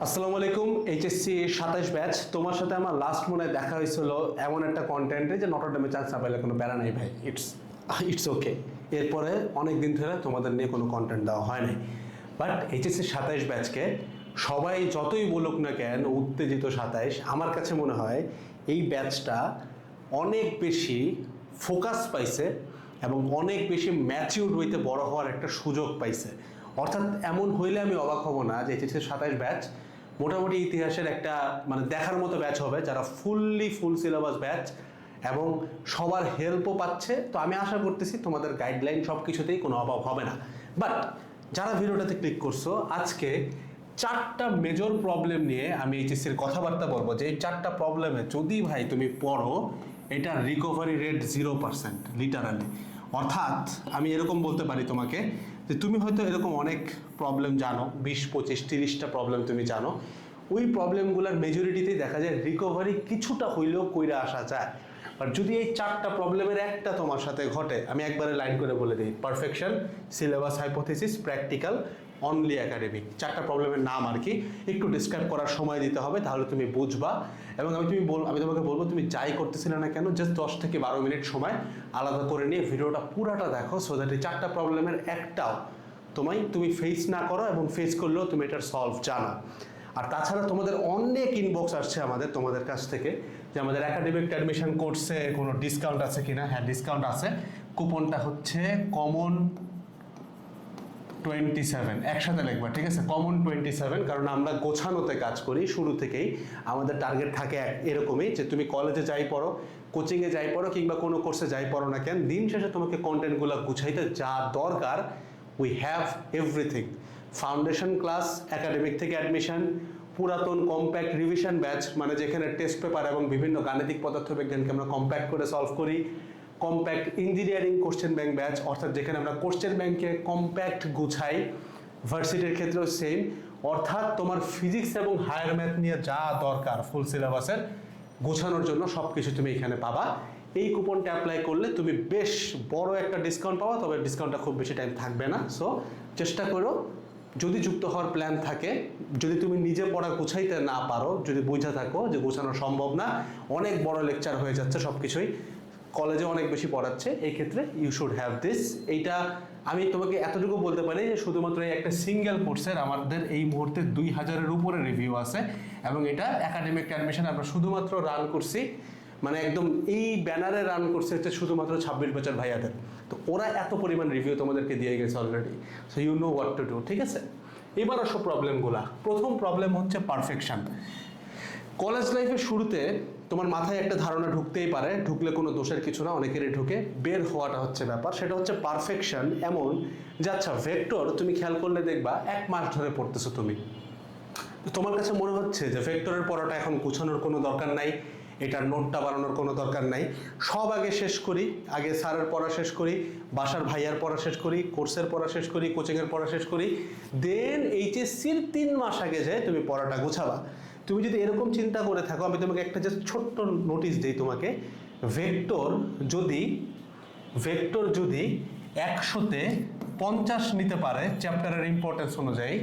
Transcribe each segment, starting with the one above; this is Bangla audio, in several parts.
আসসালামু আলাইকুম। এইচএসসি 27 ব্যাচ, তোমার সাথে আমার লাস্ট মনে হয় দেখা হয়েছিল এমন একটা কন্টেন্টে যে নটরডেমে চান্স না পাইলে কোনো প্যারা নাই ভাই, ইটস ওকে। এরপরে অনেক দিন ধরে তোমাদের নিয়ে কোনো কন্টেন্ট দেওয়া হয় নাই। বাট এইচএসসি 27 ব্যাচকে সবাই যতই বলুক না কেন উত্তেজিত 27, আমার কাছে মনে হয় এই ব্যাচটা অনেক বেশি ফোকাস পাইছে এবং অনেক বেশি ম্যাচিউর হইতে বড় হওয়ার একটা সুযোগ পাইছে। অর্থাৎ এমন হইলে আমি অবাক হব না যে এইচএসসি 27 ব্যাচ মোটামুটি ইতিহাসের একটা দেখার মতো ব্যাচ হবে, যারা ফুল সিলেবাস ব্যাচ এবং সবার হেল্পও পাচ্ছে। তো আমি আশা করতেছি তোমাদের গাইডলাইন সব কিছুতেই কোনো অভাব হবে না। বাট যারা ভিডিওটাতে ক্লিক করছো, আজকে 4টা মেজর প্রবলেম নিয়ে আমি এইচএসসির কথাবার্তা বলবো, যে এই 4টা প্রবলেমে যদি ভাই তুমি পড়ো, এটা রিকভারি রেট 0% লিটারালি। অর্থাৎ আমি এরকম বলতে পারি তোমাকে যে তুমি হয়তো এরকম অনেক প্রবলেম জানো, 20, 25, 30টা প্রবলেম তুমি জানো। ওই প্রবলেমগুলোর মেজরিটিতেই দেখা যায় রিকভারি কিছুটা হইলেও কইরা আসা যায়। আর যদি এই 4টা প্রবলেমের একটা তোমার সাথে ঘটে, আমি একবারে লাইন করে বলে দিই: perfection, syllabus hypothesis, practical, only academic. 4টা প্রবলেমের নাম আর কি, একটু ডিসক্রাইব করার সময় দিতে হবে, তাহলে তুমি বুঝবা। এবং আমি তোমাকে বলবো, তুমি যাই করতেছিলে না কেন, জাস্ট 10 থেকে 12 মিনিট সময় আলাদা করে নিয়ে ভিডিওটা পুরাটা দেখো, সো দ্যাট এই 4টা প্রবলেমের একটাও তুমি ফেস না করো, এবং ফেস করলেও তুমি এটার সলভ জানো। আর তাছাড়া তোমাদের অনেক ইনবক্স আসছে তোমাদের কাছ থেকে যে আমাদের একাডেমিক অ্যাডমিশন কোর্সে কোনো ডিসকাউন্ট আছে কিনা। হ্যাঁ, ডিসকাউন্ট আছে। কুপনটা হচ্ছে কমন 27, একসাথে লিখবা, ঠিক আছে? কমন 27, কারণ আমরা গোছানোতে কাজ করি শুরু থেকেই। আমাদের টার্গেট থাকে এরকমই যে তুমি কলেজে যাই পড়ো, কোচিংয়ে যাই পড়ো, কিংবা কোনো কোর্সে যাই পড়ো না কেন, দিন শেষে তোমাকে কন্টেন্টগুলো গুছাইতে যা দরকার we have everything. Foundation class, academic থেকে অ্যাডমিশন, পুরাতন কম্প্যাক্ট রিভিশন ব্যাচ, মানে যেখানে টেস্ট পেপার এবং বিভিন্ন গাণিতিক পদার্থবিজ্ঞানকে আমরা কম্প্যাক্ট করে সলভ করি, compact engineering question bank batch, অর্থাৎ যেখানে আমরা কোশ্চেন ব্যাংকে কম্প্যাক্ট গুছাই। ভার্সিটির ক্ষেত্রেও সেম। অর্থাৎ তোমার ফিজিক্স এবং হায়ার ম্যাথ নিয়ে যা দরকার ফুল সিলেবাসের গোছানোর জন্য সব কিছু তুমি এখানে পাবা। এই কুপনটা অ্যাপ্লাই করলে তুমি বেশ বড় একটা ডিসকাউন্ট পাবা, তবে ডিসকাউন্টটা খুব বেশি টাইম থাকবে না। সো চেষ্টা করো, যদি যুক্ত হওয়ার প্ল্যান থাকে, যদি তুমি নিজে পড়া গুছাইতে না পারো, যদি বুঝে থাকো যে গোছানো সম্ভব না, অনেক বড় লেকচার হয়ে যাচ্ছে সব কিছুই, কলেজে অনেক বেশি পড়াচ্ছে, এই ক্ষেত্রে ইউ শুড হ্যাভ দিস। এইটা আমি তোমাকে এতটুকু বলতে পারি যে শুধুমাত্র এই একটা সিঙ্গেল কোর্সের আমাদের এই মুহূর্তে 2000-এর উপরে রিভিউ আছে, এবং এটা একাডেমিক অ্যাডমিশন আমরা শুধুমাত্র রান করছি, মানে একদম এই ব্যানারে রান করছে হচ্ছে শুধুমাত্র 26 বছর ভাইয়াদের। তো ওরা এত পরিমাণ রিভিউ তোমাদেরকে দিয়ে গেছে already, so you know what to do, ঠিক আছে? এবার আসো প্রবলেমগুলা। প্রথম প্রবলেম হচ্ছে পারফেকশন। কলেজ লাইফের শুরুতে তোমার মাথায় একটা ধারণা ঢুকতেই পারে, ঢুকলে কোনো দোষের কিছু না, অনেকেরই ঢুকে, বের হওয়াটা হচ্ছে ব্যাপার। সেটা হচ্ছে পারফেকশন এমন যে, আচ্ছা ভেক্টর তুমি খেয়াল করলে দেখবা 1 মাস ধরে পড়তেছো তুমি, তোমার কাছে মনে হচ্ছে যে ভেক্টরের পড়াটা এখন গুছানোর কোনো দরকার নাই, এটার নোটটা বানানোর কোনো দরকার নাই, সব আগে শেষ করি, আগে স্যারের পড়া শেষ করি, বাসার ভাইয়ার পড়া শেষ করি, কোর্সের পড়া শেষ করি, কোচিংয়ের পড়া শেষ করি, দেন এইচএসসির 3 মাস আগে যায় তুমি পড়াটা গুছাবা। তুমি যদি এরকম চিন্তা করে থাকো, আমি তোমাকে একটা জাস্ট ছোট্ট নোটিশ দিই তোমাকে। ভেক্টর যদি 100-তে 50 নিতে পারে চ্যাপ্টারের ইম্পর্টেন্স অনুযায়ী,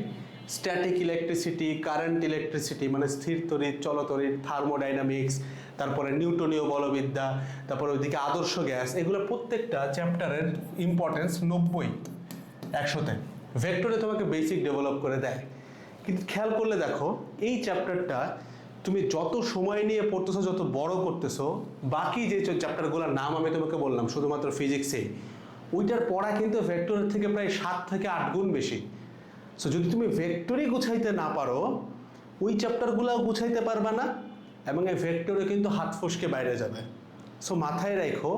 স্ট্যাটিক ইলেকট্রিসিটি, কারেন্ট ইলেকট্রিসিটি মানে স্থির তড়িৎ, চলতড়িৎ, থার্মোডাইনামিক্স, তারপরে নিউটনীয় বলবিদ্যা, তারপরে ওইদিকে আদর্শ গ্যাস, এগুলো প্রত্যেকটা চ্যাপ্টারের ইম্পর্টেন্স 90 100-তে ভেক্টরে তোমাকে বেসিক ডেভেলপ করে দেয়। কিন্তু খেয়াল করলে দেখো, এই চ্যাপ্টারটা তুমি যত সময় নিয়ে পড়তেছো, যত বড় করতেছো, বাকি যে চ্যাপ্টারগুলোর নাম আমি তোমাকে বললাম শুধুমাত্র ফিজিক্সে, ওইটার পড়া কিন্তু ভেক্টরের থেকে প্রায় 7 থেকে 8 গুণ বেশি। সো যদি তুমি ভেক্টরই গুছাইতে না পারো, ওই চ্যাপ্টারগুলোও গুছাইতে পারবে না, এবং এই ভেক্টরে কিন্তু হাত ফসকে বাইরে যাবে। সো মাথায় রাখো,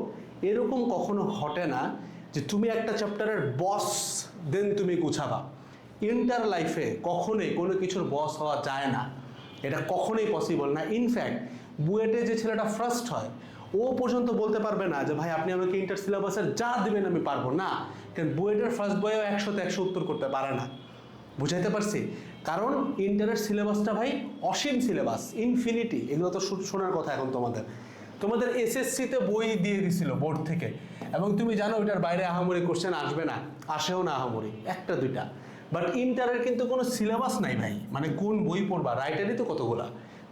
এরকম কখনো ঘটে না যে তুমি একটা চ্যাপ্টারের বস দেন তুমি গুছাবা। ইন্টার লাইফে কখনোই কোনো কিছুর বস হওয়া যায় না, এটা কখনোই পসিবল না। ইনফ্যাক্ট বুয়েটে যে ছেলেটা ফার্স্ট হয়, ও পর্যন্ত বলতে পারবে না যে ভাই আপনি আমাকে ইন্টার সিলেবাসের যা দিবেন আমি পারবো না, কারণ বুয়েটের ফার্স্ট বয়েও 100-তে 100 উত্তর করতে পারে না। বুঝাইতে পারছি? কারণ ইন্টারের সিলেবাসটা ভাই অসীম সিলেবাস, ইনফিনিটি। এগুলো তো শোনার কথা এখন তোমাদের এসএসসিতে বই দিয়ে দিছিল বোর্ড থেকে, এবং তুমি জানো ওইটার বাইরে আহামরি কোশ্চেন আসবে না, আসেও না আহামরি, 1-2টা। বাট ইন্টারের কিন্তু কোনো সিলেবাস নাই ভাই, মানে কোন বই পড়বা, রাইটারই তো কতগুলা,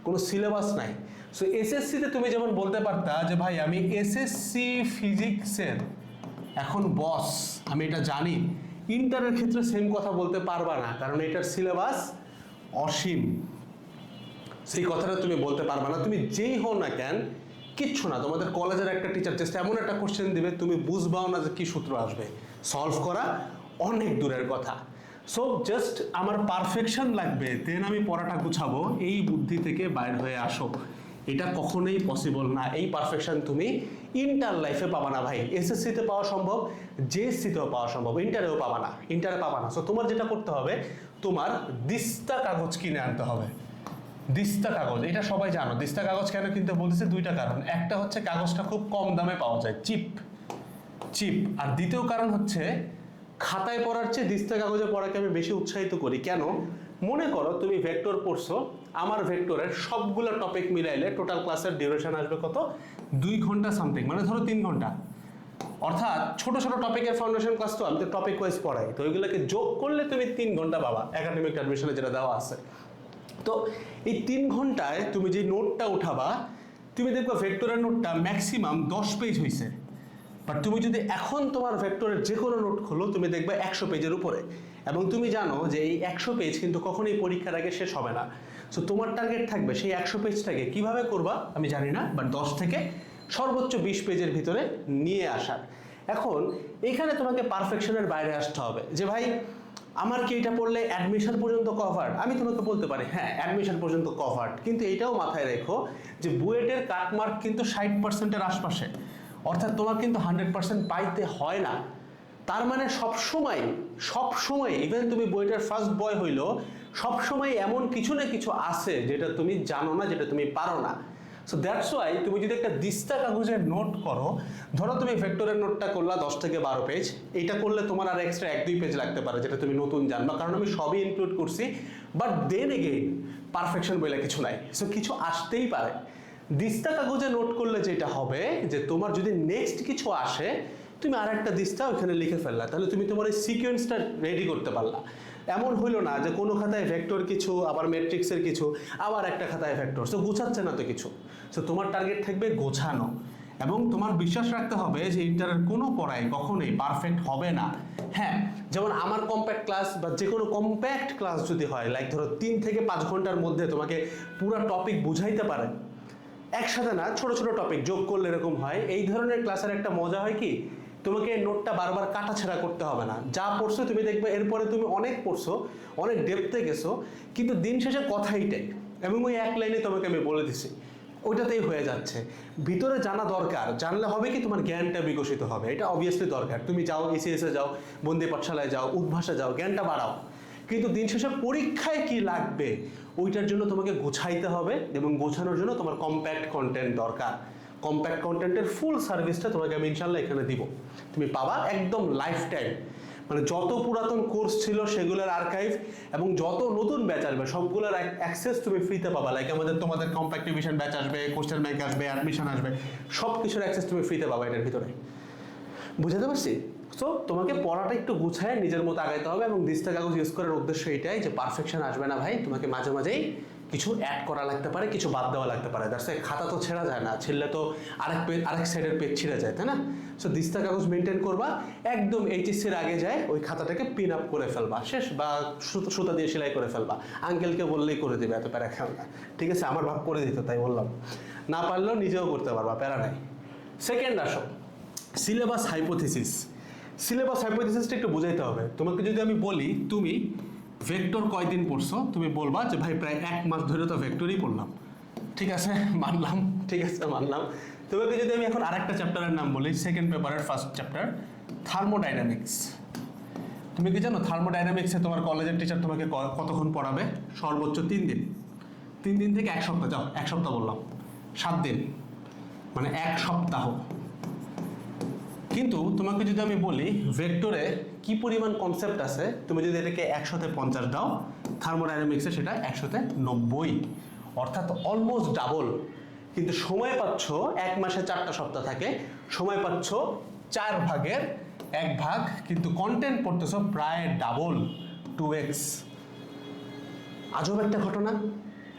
কোনো সিলেবাস নাই। সো এসএসসিতে তুমি যেমন বলতে পারতা যে ভাই আমি এসএসসি ফিজিক্সের এখন বস, আমি এটা জানি, ইন্টারের ক্ষেত্রে সেম কথা বলতে পারবা না, কারণ এটার সিলেবাস অসীম। সেই কথাটা তুমি বলতে পারবা না, তুমি যেই হও না কেন, কিচ্ছু না। তোমাদের কলেজের একটা টিচার জাস্ট এমন একটা কোশ্চেন দিবে, তুমি বুঝবাও না যে কি সূত্র আসবে, সলভ করা অনেক দূরের কথা। সো জাস্ট আমার পারফেকশন লাগবে, দেন আমি পড়াটা গুছাবো, এই বুদ্ধি থেকে বাইর হয়ে আসো। এটা কখনোই পসিবল না। এই পারফেকশন তুমি ইন্টার লাইফে পাবা না ভাই। এসএসসিতে পাওয়া সম্ভব, জেএসসিতেও পাওয়া সম্ভব, ইন্টারেও পাবা না, ইন্টারে পাবা না। সো তোমার যেটা করতে হবে, তোমার দিস্তা কাগজ কিনে আনতে হবে। দিস্তা কাগজ, এটা সবাই জানো। দিস্তা কাগজ কেন কিনতে বলতেছে, দুইটা কারণ। একটা হচ্ছে কাগজটা খুব কম দামে পাওয়া যায়, চিপ। আর দ্বিতীয় কারণ হচ্ছে খাতায় পড়ার চেয়ে দিস্তা কাগজে পড়াকে আমি বেশি উৎসাহিত করি। কেন? মনে করো তুমি ভেক্টর পড়ছো, আমার ভেক্টরের সবগুলো টপিক মিলাইলে টোটাল ক্লাসের ডিউরেশন আসবে কত? 2 ঘন্টা সামথিং, মানে ধরো 3 ঘন্টা। অর্থাৎ ছোট ছোট টপিকের ফাউন্ডেশন ক্লাস তো আমি তো টপিক ওয়াইজ পড়াই, তো ওইগুলোকে যোগ করলে তুমি 3 ঘন্টা পাবা একাডেমিক অ্যাডমিশনে যেটা দেওয়া আছে। তো এই 3 ঘন্টায় তুমি যে নোটটা উঠাবা, তুমি দেখবা ভেক্টরের নোটটা ম্যাক্সিমাম 10 পেজ হয়েছে। বাট তুমি যদি এখন তোমার ভেক্টরের যে কোনো নোট খোলো, তুমি দেখবে 100 পেজের উপরে। এবং তুমি জানো যে এই 100 পেজ কিন্তু কখনোই পরীক্ষার আগে শেষ হবে না। সো তোমার টার্গেট থাকবে সেই 100 পেজটাকে কিভাবে করবা আমি জানি না, বাট 10 থেকে সর্বোচ্চ 20 পেজের ভিতরে নিয়ে আসার। এখন এখানে তোমাকে পারফেকশনের বাইরে আসতে হবে যে ভাই আমার কি এটা পড়লে অ্যাডমিশন পর্যন্ত কভার? আমি তোমাকে বলতে পারি হ্যাঁ অ্যাডমিশন পর্যন্ত কভার, কিন্তু এইটাও মাথায় রেখো যে বুয়েটের কাটমার্ক কিন্তু 60%-এর আশপাশে, অর্থাৎ তোমার কিন্তু 100% পাইতে হয় না। তার মানে সবসময় ইভেন তুমি বইটার ফার্স্ট বয় হইলো, সবসময় এমন কিছু না কিছু আছে যেটা তুমি জানো না, যেটা তুমি পারো না। সো দ্যাটস ওয়াই তুমি যদি একটা দিস্তা কাগজের নোট করো, ধরো তুমি ভেক্টরের নোটটা করলা 10 থেকে 12 পেজ, এইটা করলে তোমার আর এক্সট্রা 1-2 পেজ লাগতে পারে, যেটা তুমি নতুন জানবা, কারণ আমি সবই ইনক্লুড করছি। বাট দেন এগেইন পারফেকশন বলে কিছু নাই, সো কিছু আসতেই পারে। দিস্তা কাগজে নোট করলে যেটা হবে যে তোমার যদি নেক্সট কিছু আসে, তুমি আর একটা দিস্তা ওখানে লিখে ফেললা, তাহলে তুমি তোমার এই সিকোয়েন্সটা রেডি করতে পারলা। এমন হইলো না যে কোনো খাতায় ভেক্টর কিছু, আবার ম্যাট্রিক্সের কিছু, আবার একটা খাতায় ভেক্টর, সো গোছাচ্ছে না তো কিছু। সো তোমার টার্গেট থাকবে গোছানো, এবং তোমার বিশ্বাস রাখতে হবে যে ইন্টারের কোনো পড়াই কখনোই পারফেক্ট হবে না। হ্যাঁ, যেমন আমার কম্প্যাক্ট ক্লাস বা যে কোনো কম্প্যাক্ট ক্লাস যদি হয়, লাইক ধরো 3 থেকে 5 ঘন্টার মধ্যে তোমাকে পুরো টপিক বুঝাইতে পারে, একসাথে না, ছোট ছোট টপিক যোগ করলে এরকম হয়। এই ধরনের ক্লাসের একটা মজা হয় কি, তোমাকে নোটটা বারবার কাটাছেড়া করতে হবে না। যা পড়ছো তুমি দেখবে এরপরে তুমি অনেক পড়ছো, অনেক ডেপথে গেছো, কিন্তু দিন শেষে কথাইটাই, এবং ওই এক লাইনে তোমাকে আমি বলে দিছি, ওইটাতেই হয়ে যাচ্ছে। ভিতরে জানা দরকার, জানলে হবে কি তোমার জ্ঞানটা বিকশিত হবে, এটা অবভিয়াসলি দরকার। তুমি যাও ইসিএসে যাও, বন্দী পাঠশালায় যাও, উদ্ভাসে যাও, জ্ঞানটা বাড়াও, কিন্তু দিন শেষে পরীক্ষায় কি লাগবে ওইটার জন্য তোমাকে গোছাইতে হবে, এবং গোছানোর জন্য তোমার কম্প্যাক্ট কন্টেন্ট দরকার। কম্প্যাক্ট কন্টেন্টের ফুল সার্ভিসটা তোমাকে আমি ইনশাল্লাহ এখানে দিব, তুমি পাবা একদম লাইফ টাইম। মানে যত পুরাতন কোর্স ছিল সেগুলোর আর্কাইভ, এবং যত নতুন ব্যাচ আসবে সবগুলোর অ্যাক্সেস তুমি ফ্রিতে পাবা। লাইক তোমাদের কম্প্যাক্ট রিভিশন ব্যাচ আসবে, কোশ্চেন ব্যাংক আসবে, অ্যাডমিশন আসবে, সব কিছুর অ্যাক্সেস তুমি ফ্রিতে পাবা এটার ভিতরে। বুঝাতে পারছি? সো তোমাকে পড়াটা একটু গুছায় নিজের মতো আগাইতে হবে, এবং দিস্তা কাগজ ইউজ করার উদ্দেশ্য এটাই যে পারফেকশন আসবে না ভাই, তোমাকে মাঝে মাঝেই কিছু অ্যাড করা লাগতে পারে, কিছু বাদ দেওয়া লাগতে পারে। দ্যাটস ওয়াই খাতা তো ছেঁড়া যায় না, ছিঁড়লে তো আরেক সাইডের পেজ ছিঁড়ে যায়, তাই না? সো দিস্তা কাগজ মেনটেন করবা, একদম এইচএসসির আগে যায় ওই খাতাটাকে পিন আপ করে ফেলবা, শেষ, বা সুতা দিয়ে সেলাই করে ফেলবা। আঙ্কেলকে বললেই করে দেবে, এত প্যারা খেও না, ঠিক আছে? আমার ভাব করে দিত, তাই বললাম। না পারলেও নিজেও করতে পারবা, প্যারা নাই। সেকেন্ড আসো, সিলেবাস হাইপোথিসিস। সিলেবাস হাইপোথিসিসটা একটু বুঝাইতে হবে তোমাকে। যদি আমি বলি তুমি ভেক্টর কয়দিন পড়ছো, তুমি বলবা যে ভাই প্রায় 1 মাস ধরে তো ভেক্টরই পড়লাম। ঠিক আছে, মানলাম, ঠিক আছে মানলাম। তোমাকে যদি আমি এখন আরেকটা চ্যাপ্টারের নাম বলি, সেকেন্ড পেপারের ফার্স্ট চ্যাপ্টার, থার্মোডাইনামিক্স। তুমি কি জানো থার্মোডাইনামিক্সে তোমার কলেজের টিচার তোমাকে কতক্ষণ পড়াবে? সর্বোচ্চ 3 দিন। 3 দিন থেকে 1 সপ্তাহ, যাও 1 সপ্তাহ বললাম, 7 দিন, মানে 1 সপ্তাহ। কিন্তু তোমাকে যদি আমি বলি ভেক্টরে কি পরিমাণ কনসেপ্ট আছে, তুমি যদি এটাকে 150 দাও, থার্মোডাইনামিক্সে সেটা 190, অর্থাৎ অলমোস্ট ডাবল। কিন্তু সময় পাচ্ছ, 1 মাসে 4টা সপ্তাহ থাকে, সময় পাচ্ছ 4 ভাগের 1 ভাগ, কিন্তু কন্টেন্ট পড়তেছ প্রায় ডাবল। 2x। আজব একটা ঘটনা।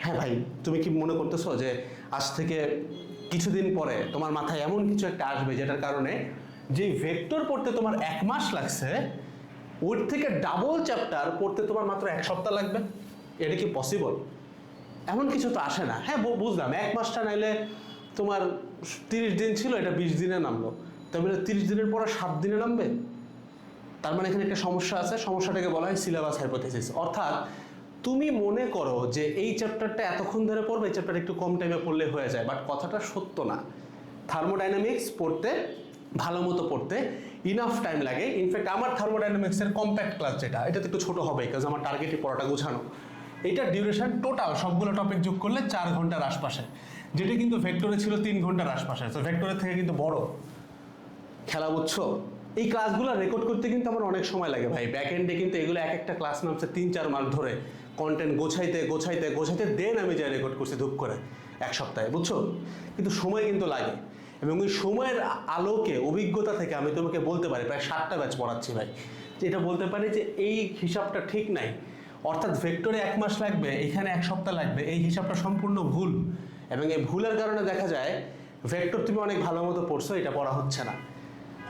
হ্যাঁ ভাই, তুমি কি মনে করতেছো যে আজ থেকে কিছুদিন পরে তোমার মাথায় এমন কিছু একটা আসবে যেটার কারণে যে ভেক্টর পড়তে তোমার 1 মাস লাগছে ওর থেকে ডাবল চ্যাপ্টার পড়তে তোমার মাত্র 1 সপ্তাহ লাগবে? এটা কি পসিবল? এমন কিছু তো আসে না। হ্যাঁ বুঝলাম, 1 মাসটা নাইলে তোমার 30 দিন ছিল, এটা 20 দিনে নামলো, তবে 30 দিনের পরে 7 দিনে নামবে। তার মানে এখানে একটা সমস্যা আছে। সমস্যাটাকে বলা হয় সিলেবাস হাইপোথিসিস। অর্থাৎ তুমি মনে করো যে এই চ্যাপ্টারটা এতক্ষণ ধরে পড়বে, এই চ্যাপ্টার একটু কম টাইমে পড়লে হয়ে যায়, বাট কথাটা সত্য না। থার্মোডাইনামিক্স পড়তে, ভালো মতো পড়তে ইনাফ টাইম লাগে। ইনফ্যাক্ট আমার থার্মোডাইনামিক্সের কম্প্যাক্ট ক্লাস যেটা, এটা তো একটু ছোটো হবে, কারণ আমার টার্গেটই পড়াটা গোছানো। এইটার ডিউরেশন টোটাল সবগুলো টপিক যোগ করলে 4 ঘন্টার আশপাশে, যেটা কিন্তু ভেক্টরে ছিল 3 ঘন্টার আশপাশে। তো ভেক্টরের থেকে কিন্তু বড় খেলা, বুঝছো? এই ক্লাসগুলো রেকর্ড করতে কিন্তু আমার অনেক সময় লাগে ভাই। ব্যাক এন্ডে কিন্তু এগুলো এক একটা ক্লাস নামছে 3-4 মাস ধরে, কন্টেন্ট গোছাইতে দেন আমি যা রেকর্ড করছি ধূপ করে 1 সপ্তাহে, বুঝছো? কিন্তু সময় কিন্তু লাগে, এবং ওই সময়ের আলোকে অভিজ্ঞতা থেকে আমি তোমাকে বলতে পারি, প্রায় 7টা ব্যাচ পড়াচ্ছি ভাই, যে এটা বলতে পারি যে এই হিসাবটা ঠিক নাই। অর্থাৎ ভেক্টরে 1 মাস লাগবে, এখানে 1 সপ্তাহ লাগবে, এই হিসাবটা সম্পূর্ণ ভুল। এবং এই ভুলের কারণে দেখা যায় ভেক্টর তুমি অনেক ভালো মতো পড়ছো, এটা পড়া হচ্ছে না।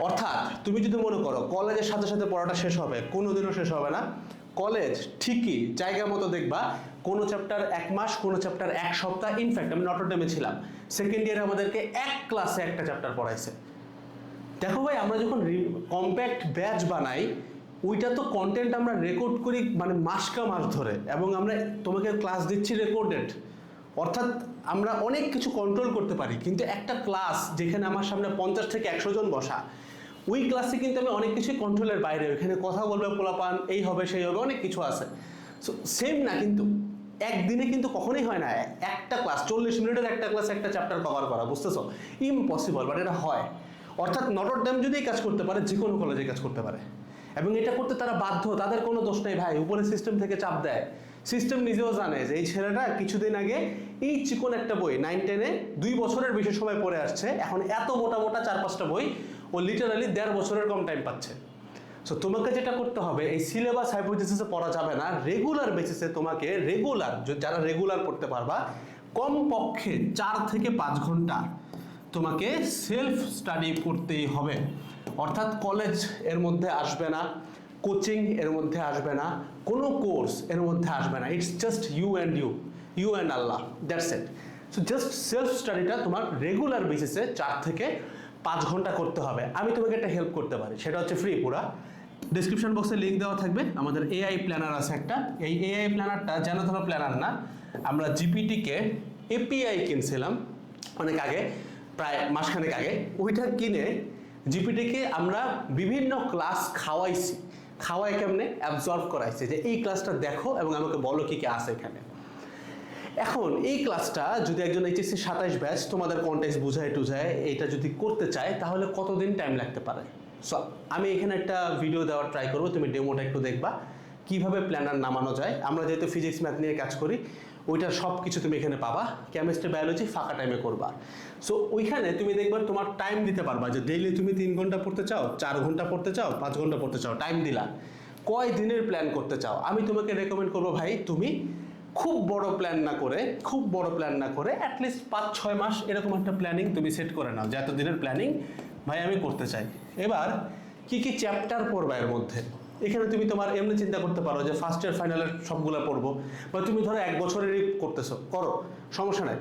অর্থাৎ তুমি যদি মনে করো কলেজের সাথে সাথে পড়াটা শেষ হবে, কোনোদিনও শেষ হবে না। কলেজ ঠিকই জায়গা মতো দেখবা, কোনো চ্যাপ্টার 1 মাস, কোনো চ্যাপ্টার 1 সপ্তাহ। ইনফ্যাক্ট আমি নটরডেমে ছিলাম, সেকেন্ড ইয়ারে আমাদেরকে 1 ক্লাসে একটা চ্যাপ্টার পড়াইছে। দেখো ভাই, আমরা যখন কম্প্যাক্ট ব্যাচ বানাই, ওইটা তো কন্টেন্ট আমরা রেকর্ড করি মানে মাস ধরে, এবং আমরা তোমাকে ক্লাস দিচ্ছি রেকর্ডেড। অর্থাৎ আমরা অনেক কিছু কন্ট্রোল করতে পারি, কিন্তু একটা ক্লাস যেখানে আমার সামনে 50 থেকে 100 জন বসা, ওই ক্লাসে কিন্তু আমি অনেক কিছুই কন্ট্রোলের বাইরে। ওইখানে কথা বলবে পোলাপান, এই হবে সেই হবে, অনেক কিছু আছে। সো সেম না, কিন্তু একদিনে কিন্তু কখনোই হয় না একটা ক্লাস 40 মিনিটের একটা ক্লাস একটা চ্যাপ্টার কভার করা, বুঝতেছো? ইম্পসিবল, বাট এটা হয়। অর্থাৎ নটরডেম যদি এই কাজ করতে পারে, যে কোনো কলেজে কাজ করতে পারে, এবং এটা করতে তারা বাধ্য, তাদের কোনো দোষ নেই ভাই। উপরে সিস্টেম থেকে চাপ দেয়, সিস্টেম নিজেও জানে যে এই ছেলেটা কিছুদিন আগে এই চিকন একটা বই 9-10-এ 2 বছরের বেশি সময় পড়ে আসছে, এখন এত মোটা 4-5টা বই ও লিটারালি 1.5 বছরের কম টাইম পাচ্ছে। সো তোমাকে যেটা করতে হবে, এই সিলেবাস হাইপোথিসিসে পড়া যাবে না, রেগুলার বেসিসে তোমাকে যারা রেগুলার পড়তে পারবা, কমপক্ষে 4 থেকে 5 ঘন্টা তোমাকে সেলফ স্টাডি করতেই হবে। অর্থাৎ কলেজ এর মধ্যে আসবে না, কোচিং এর মধ্যে আসবে না, কোনো কোর্স এর মধ্যে আসবে না। It's just you and Allah, that's it. So just self স্টাডিটা তোমার রেগুলার বেসিসে 4 থেকে 5 ঘন্টা করতে হবে। আমি তোমাকে একটা হেল্প করতে পারি, সেটা হচ্ছে ফ্রি। পুরা ডিসক্রিপশন বক্সে লিঙ্ক দেওয়া থাকবে, আমাদের এআই প্ল্যানার আছে একটা। এই এআই প্ল্যানারটা যেন ধরো প্ল্যানার না, আমরা জিপিটিকে এপিআই কিনছিলাম অনেক আগে, প্রায় মাসখানেক আগে। ওইটা কিনে জিপিটিকে আমরা বিভিন্ন ক্লাস খাওয়াই কেমনে অ্যাবজর্ব করাইছি, যে এই ক্লাসটা দেখো এবং আমাকে বলো কি কি আছে এখানে। এখন এই ক্লাসটা যদি একজন এইচএসসি 27 ব্যাচ তোমাদের কনটেক্সট বুঝায় টুঝায় এটা যদি করতে চায়, তাহলে কতদিন টাইম লাগতে পারে? সো আমি এখানে একটা ভিডিও দেওয়ার ট্রাই করবো, তুমি ডেমোটা একটু দেখবা কিভাবে প্ল্যানার নামানো যায়। আমরা যেহেতু ফিজিক্স ম্যাথ নিয়ে কাজ করি, ওইটার সব কিছু তুমি এখানে পাবা। কেমিস্ট্রি বায়োলজি ফাঁকা টাইমে করবা। সো ওইখানে তুমি দেখবা তোমার টাইম দিতে পারবা, যে ডেইলি তুমি 3 ঘন্টা পড়তে চাও, 4 ঘন্টা পড়তে চাও, 5 ঘন্টা পড়তে চাও, টাইম দিলা। কয় দিনের প্ল্যান করতে চাও? আমি তোমাকে রেকমেন্ড করবো ভাই, তুমি খুব বড় প্ল্যান না করে অ্যাটলিস্ট 5-6 মাস এরকম একটা প্ল্যানিং তুমি সেট করে নাও, যে এত দিনের প্ল্যানিং ভাই আমি করতে চাই। এবার কি কি চ্যাপ্টার পড়বা এর মধ্যে, এখানে তুমি তোমার এমনি চিন্তা করতে পারো যে ফার্স্ট ইয়ার ফাইনালের সবগুলো পড়বো, বা তুমি ধরো 1 বছরেরই করো, সমস্যা নাই।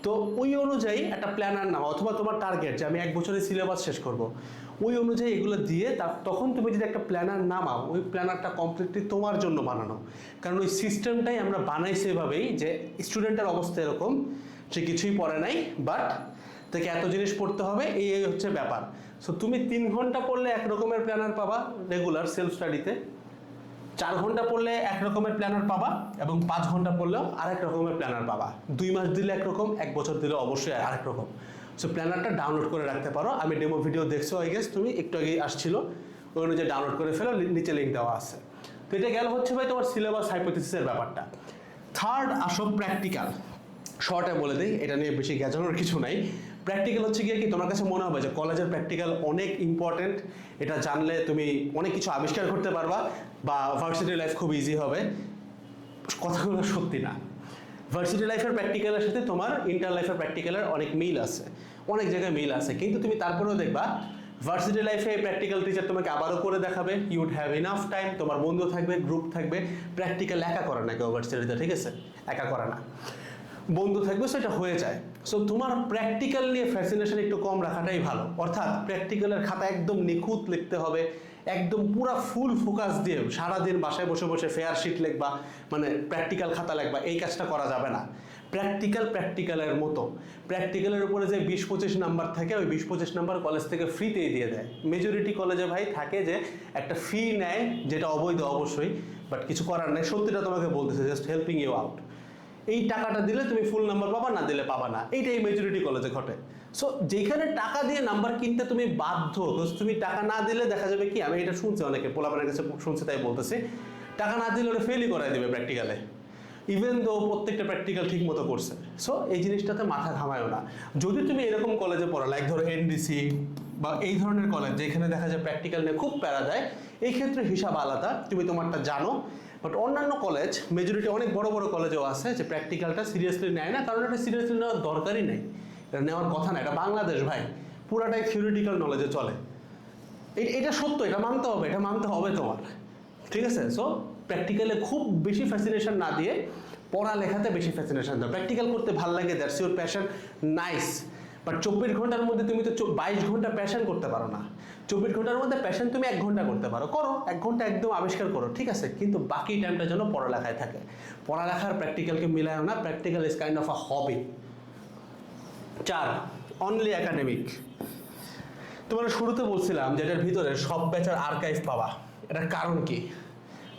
তো ওই অনুযায়ী একটা প্ল্যানার নাও, অথবা তোমার টার্গেট যে আমি 1 বছরের সিলেবাস শেষ করব, ওই অনুযায়ী এগুলো দিয়ে তখন তুমি যদি একটা প্ল্যানার নামাও, ওই প্ল্যানারটা কমপ্লিটলি তোমার জন্য বানানো। কারণ ওই সিস্টেমটাই আমরা বানাইছি এভাবেই যে স্টুডেন্টের অবস্থা এরকম, সে কিছুই পড়ে নাই, বাট তাকে এত জিনিস পড়তে হবে, এই হচ্ছে ব্যাপার। সো তুমি 3 ঘন্টা পড়লে এক রকমের প্ল্যানার পাবা রেগুলার সেলফ স্টাডিতে, 4 ঘন্টা পড়লে এক রকমের প্ল্যানার পাবা, এবং 5 ঘন্টা পড়লেও আরেক রকমের প্ল্যানার পাবা। 2 মাস দিলে একরকম, 1 বছর দিলে অবশ্যই আরেক রকম। সো প্ল্যানারটা ডাউনলোড করে রাখতে পারো। আমি ডেমো ভিডিও দেখছো আই গেস, তুমি একটু আগে আসছিল, ওই অনুযায়ী ডাউনলোড করে ফেলো, নিচে লিঙ্ক দেওয়া আছে। তো এটা গেল হচ্ছে ভাই তোমার সিলেবাস হাইপোথিসিসের ব্যাপারটা। থার্ড আসো প্র্যাকটিক্যাল। শর্টে বলে দিই, এটা নিয়ে বেশি গেজানোর কিছু নাই। প্র্যাকটিক্যাল হচ্ছে গিয়ে কি তোমার কাছে মনে হবে যে কলেজের প্র্যাকটিক্যাল অনেক ইম্পর্টেন্ট, এটা জানলে তুমি অনেক কিছু আবিষ্কার করতে পারবা বা ভার্সিটি লাইফ খুব ইজি হবে। কথাগুলো সত্যি না। ভার্সিটি লাইফের প্র্যাকটিক্যালের সাথে তোমার ইন্টার লাইফের প্র্যাকটিক্যালের অনেক মিল আছে, অনেক জায়গায় মিল আছে, কিন্তু তুমি তারপরেও দেখবা ভার্সিটি লাইফে প্র্যাকটিক্যাল টিচার তোমাকে আবারও করে দেখাবে, you would have enough time, তোমার বন্ধু থাকবে, গ্রুপ থাকবে। প্র্যাকটিক্যাল একা করে না কেউ ভার্সিটিতে, ঠিক আছে, একা করে না, বন্ধু থাকবে, সেটা হয়ে যায়। সো তোমার প্র্যাকটিক্যাল নিয়ে ফ্যাসিনেশন একটু কম রাখাটাই ভালো, অর্থাৎ প্র্যাকটিক্যালের খাতা একদম নিখুঁত লিখতে হবে, একদম পুরা ফুল ফোকাস দিয়ে সারাদিন বাসায় বসে বসে ফেয়ার শিট লিখবা, মানে প্র্যাকটিক্যাল খাতা লিখবা, এই কাজটা করা যাবে না। প্র্যাকটিক্যালের মতো প্র্যাকটিক্যালের উপরে যে 20-25 নাম্বার থাকে, ওই 20-25 নাম্বার কলেজ থেকে ফ্রিতেই দিয়ে দেয়। মেজরিটি কলেজে ভাই থাকে যে একটা ফি নেয়, যেটা অবৈধ অবশ্যই, বাট কিছু করার নেই, সত্যিটা তোমাকে বলতেছে, জাস্ট হেল্পিং ইউ আউট। এই টাকাটা দিলে তুমি ফুল নাম্বার পাবা, না দিলে পাবা না, এইটাই মেজরিটি কলেজে ঘটে। সো যেখানে টাকা দিয়ে নাম্বার কিনতে তুমি বাধ্য, তুমি টাকা না দিলে দেখা যাবে কি, আমি এটা শুনছি অনেকে পোলাপানের কাছে শুনছি, তাই বলতেছি, টাকা না দিলে ওরা ফেলই করাই দেবে প্র্যাকটিক্যালে, ইভেন দো প্রত্যেকটা প্র্যাকটিক্যাল ঠিক মতো করছে। সো এই জিনিসটাতে মাথা ঘামায়ও না। যদি তুমি এরকম কলেজে পড়ো, লাইক ধরো এনডিসি বা এই ধরনের কলেজ যেখানে দেখা যায় প্র্যাকটিক্যাল নিয়ে খুব প্যারা দেয়, এই ক্ষেত্রে হিসাব আলাদা, তুমি তোমারটা জানো। বাট অন্যান্য কলেজ, মেজরিটি অনেক বড় বড় কলেজেও আছে যে প্র্যাকটিক্যালটা সিরিয়াসলি নেয় না, কারণ এটা সিরিয়াসলি নেওয়ার দরকারই নেই, এটা নেওয়ার কথা না। এটা বাংলাদেশ ভাই, পুরাটাই থিওরিটিক্যাল নলেজে চলে। এটা সত্য, এটা মানতে হবে, এটা মানতে হবে তোমার, ঠিক আছে। সো প্র্যাকটিক্যালে খুব বেশি ফ্যাসিনেশন না দিয়ে পড়ালেখাতে বেশি ফ্যাসিনেশন দাও। প্র্যাকটিক্যাল করতে ভালো লাগে, that's your passion, nice. But 24 ঘন্টার মধ্যে তুমি তো 22 ঘন্টা প্যাশন করতে পারো না। 24 ঘন্টার মধ্যে প্যাশন তুমি 1 ঘন্টা করতে পারো, করো 1 ঘন্টা একদম আবিষ্কার করো, ঠিক আছে, কিন্তু বাকি টাইমটা যেন পড়ালেখায় থাকে। পড়ালেখার প্র্যাকটিক্যালকে মিলায় না, practical is kind of a hobby. 4, only academic. তোমার শুরুতে বলছিলাম যে এটার ভিতরে সব ব্যাচের আর্কাইভ পাওয়া। এটার কারণ কি?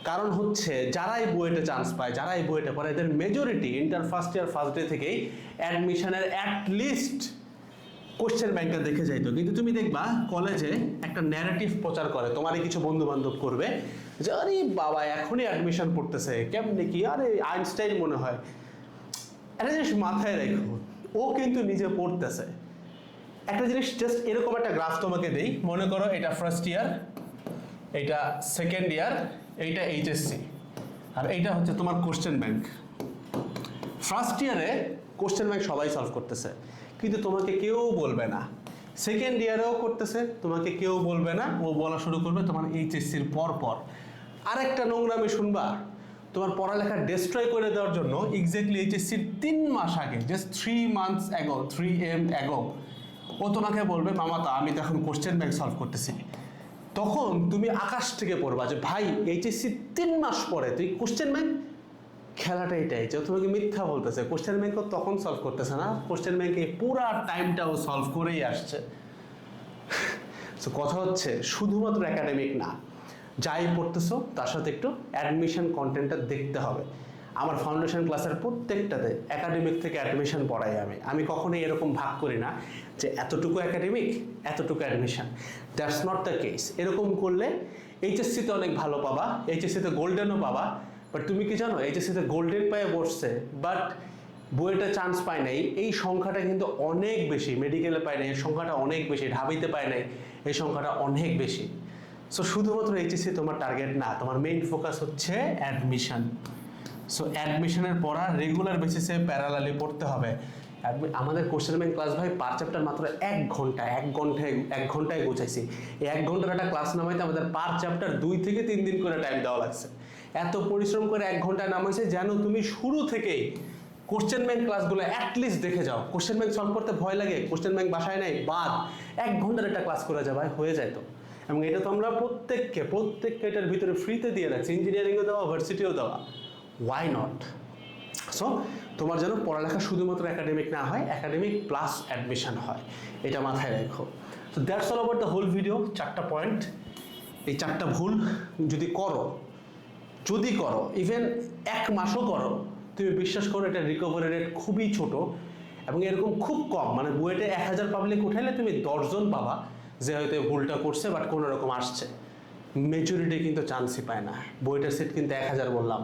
কারণ হচ্ছে যারাই বুয়েটে চান্স পায়, যারাই বুয়েটে পড়ে, এদের majority inter first year first day থেকেই অ্যাডমিশনের অ্যাটলিস্ট কোশ্চেন ব্যাংকটা দেখে যাইতো। কিন্তু তুমি দেখবা কলেজে একটা ন্যারেটিভ প্রচার করে, তোমারই কিছু বন্ধু বান্ধব করবে যে আরে বাবা এখনই অ্যাডমিশন পড়তেছে, কেমনি কি, আরে আইনস্টাইন মনে হয়। একটা জিনিস মাথায় রেখো, ও কিন্তু নিজে পড়তেছে। একটা জিনিস জাস্ট এরকম একটা গ্রাফ তোমাকে দেই, মনে করো এটা ফার্স্ট ইয়ার, এইটা সেকেন্ড ইয়ার, এইটা এইচএসসি, আর এইটা হচ্ছে তোমার কোশ্চেন ব্যাংক। ফার্স্ট ইয়ারে কোশ্চেন ব্যাংক সবাই সলভ করতেছে, কিন্তু তোমাকে কেউ বলবে না। সেকেন্ড ইয়ারেও করতেছে, তোমাকে কেউ বলবে না, ও বলা শুরু করবে তোমার এইচএসসির পর। আরেকটা নোংরামি শুনবা, তোমার পড়ালেখা ডিস্ট্রয় করে দেওয়ার জন্য এক্স্যাক্টলি এইচএসসির 3 মাস আগে, জাস্ট 3 months ago, 3 ago, ও তোমাকে বলবে মামা তো আমি তো এখন কোশ্চেন ব্যাংক সলভ করতেছি। তখন তুমি আকাশ থেকে পড়বা যে ভাই এইচএসসি 3 মাস পরে তুই কোশ্চেন ব্যাংক। খেলাটা এটাই যে তোমাকে মিথ্যা বলতেছে, কোশ্চেন ব্যাংকও তখন সলভ করতেছে না, কোশ্চেন ব্যাংকে পুরা টাইমটাও সলভ করেই আসছে। সো কথা হচ্ছে শুধুমাত্র একাডেমিক না, যাই পড়তেছো তার সাথে একটু অ্যাডমিশন কন্টেন্টটা দেখতে হবে। আমার ফাউন্ডেশন ক্লাসের প্রত্যেকটাতে একাডেমিক থেকে অ্যাডমিশন পড়াই আমি কখনোই এরকম ভাগ করি না যে এতটুকু একাডেমিক এতটুকু admission, that's not the case. এরকম করলে এইচএসসিতে অনেক ভালো পাবা, এইচএসসিতে গোল্ডেনও পাবা, বাট তুমি কি জানো এইচএসসিতে গোল্ডেন পায়ে বসছে বাট বুয়েটে চান্স পায় নাই, এই সংখ্যাটা কিন্তু অনেক বেশি। মেডিকেলে পায় নাই, এই সংখ্যাটা অনেক বেশি। ঢাবিতে পায় নাই, এই সংখ্যাটা অনেক বেশি। সো শুধুমাত্র এইচএসসি তোমার টার্গেট না, তোমার মেইন ফোকাস হচ্ছে অ্যাডমিশন। সো অ্যাডমিশনের পড়া রেগুলার বেসিসে প্যারালালি পড়তে হবে। আমাদের কোশ্চেন ব্যাংক ক্লাস ভাই পার চ্যাপ্টার মাত্র 1 ঘন্টায় গোছাইছি। এই 1 ঘন্টার একটা ক্লাস নামাইতে আমাদের পার চ্যাপ্টার 2 থেকে 3 দিন করে টাইম দেওয়া লাগছে। এত পরিশ্রম করে 1 ঘন্টায় নামাইছে যেন তুমি শুরু থেকেই কোশ্চেন ব্যাংক ক্লাসগুলো অ্যাটলিস্ট দেখে যাও। কোশ্চেন ব্যাংক সলভ করতে ভয় লাগে, কোশ্চেন ব্যাংক বাসায় নাই, বাদ 1 ঘন্টার একটা ক্লাস করে যাবে, হয়ে যায় তো। এবং এটা তো আমরা প্রত্যেককে এটার ভিতরে ফ্রিতে দিয়ে রাখছি, ইঞ্জিনিয়ারিংও দেওয়া, ভার্সিটিও দেওয়া। Why not? সো তোমার যেন পড়ালেখা শুধুমাত্র একাডেমিক না হয়, একাডেমিক প্লাস অ্যাডমিশন হয়, এটা মাথায় রাখো। তো that's all about the whole video. 4টা পয়েন্ট, এই 4টা ভুল যদি করো ইভেন 1 মাসও করো, তুমি বিশ্বাস করো এটা রিকভারি রেট খুবই ছোট এবং এরকম খুব কম। মানে বুয়েটে 1000 পাবলিক উঠাইলে তুমি 10 জন পাবা যে হয়তো ভুলটা করছে বাট কোনো রকম আসছে। মেজরিটি কিন্তু চান্সই পায় না। বুয়েটের সিট কিন্তু 1000, বললাম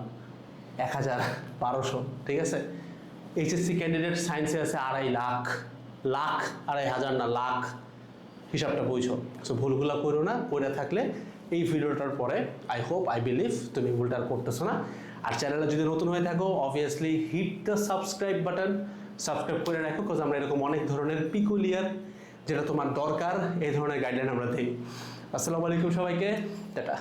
101200, ঠিক আছে। এইচএসসি ক্যান্ডিডেট সায়েন্সে আছে 2.5 লাখ, লাখ 2,500 না লাখ, হিসাবটা বুঝো। সো ভুলগুলা করো না, করে থাকলে এই ভিডিওটার পরে আই হোপ আই বিলিভ তুমি ভুলটা আর করতেছো না। আর চ্যানেলে যদি নতুন হয়ে থাকো obviously hit the subscribe button, subscribe করে রাখো, বিকজ আমরা এরকম অনেক ধরনের পিকুলিয়ার যেটা তোমার দরকার এই ধরনের গাইডলাইন আমরা দিই। আসসালামু আলাইকুম সবাইকে, টাটা।